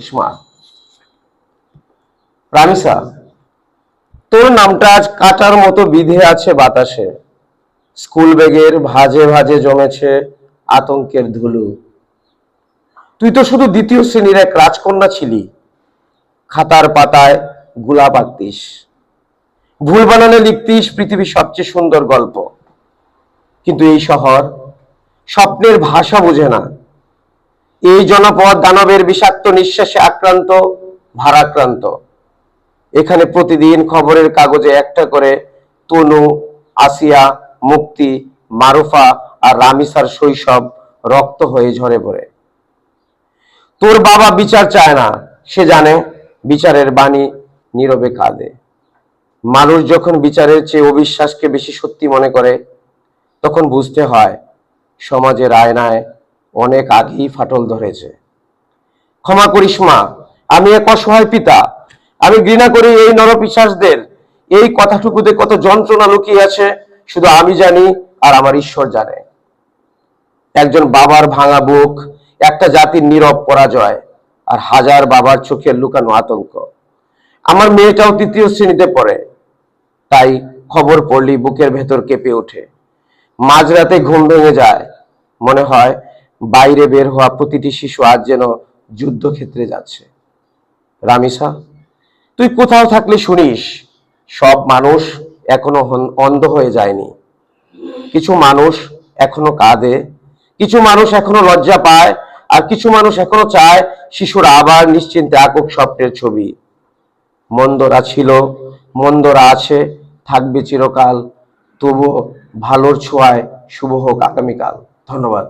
ইসমা, রামিসা, তোর নামটা আজ কাটার মতো বিধে আছে বাতাসে। স্কুল ব্যাগের ভাঁজে ভাঁজে জমেছে আতঙ্কের ধুলো। তুই তো শুধু দ্বিতীয় শ্রেণীর এক রাজকন্যা ছিলি। খাতার পাতায় গোলাপ আঁকতিস, ভুল বানানে লিখতিস পৃথিবীর সবচেয়ে সুন্দর গল্প। কিন্তু এই শহর স্বপ্নের ভাষা বোঝে না। এই জনপদ দানবের বিষাক্ত নিঃশ্বাসে আক্রান্ত, ভারাক্রান্ত। এখানে প্রতিদিন খবরের কাগজে একটা করে তনু, আসিয়া, মুক্তি, মারুফা আর রামিসার শৈশব রক্ত হয়ে ঝরে পড়ে। তোর বাবা বিচার চায় না, সে জানে বিচারের বাণী নীরবে কাঁদে। মানুষ যখন বিচারের চেয়ে অবিশ্বাসকে বেশি সত্যি মনে করে, তখন বুঝতে হয় সমাজের আয়নায় অনেক আগেই ফাটল ধরেছে। ক্ষমা করিস মা, আমি এক অসহায় পিতা। আমি ঘৃণা করি এই নরপিশাচদের। এই কথাটুকুতে কত যন্ত্রণা লুকিয়ে আছে শুধু আমি জানি আর আমার ঈশ্বর জানে। একজন বাবার ভাঙা বুক, একটা জাতির নীরব পরাজয়, আর হাজার বাবার চোখের লুকানো আতঙ্ক। আমার মেয়েটাও তৃতীয় শ্রেণীতে পড়ে, তাই খবর পড়লি বুকের ভেতর কেঁপে ওঠে। মাঝরাতে ঘুম ভেঙে যায়, মনে হয় বাইরে বের হওয়া প্রতিটি শিশু আজ যেন যুদ্ধক্ষেত্রে যাচ্ছে। রামিসা, তুই কোথাও থাকলে শুনিস, সব মানুষ এখনো অন্ধ হয়ে যায়নি। কিছু মানুষ এখনো কাঁদে, কিছু মানুষ এখনো লজ্জা পায়, আর কিছু মানুষ এখনো চায় শিশুরা আবার নিশ্চিন্তে আঁকুক স্বপ্নের ছবি। মন্দরা ছিল, মন্দরা আছে, থাকবে চিরকাল। তবুও ভালোর ছোঁয়ায় শুভ হোক আগামীকাল। ধন্যবাদ।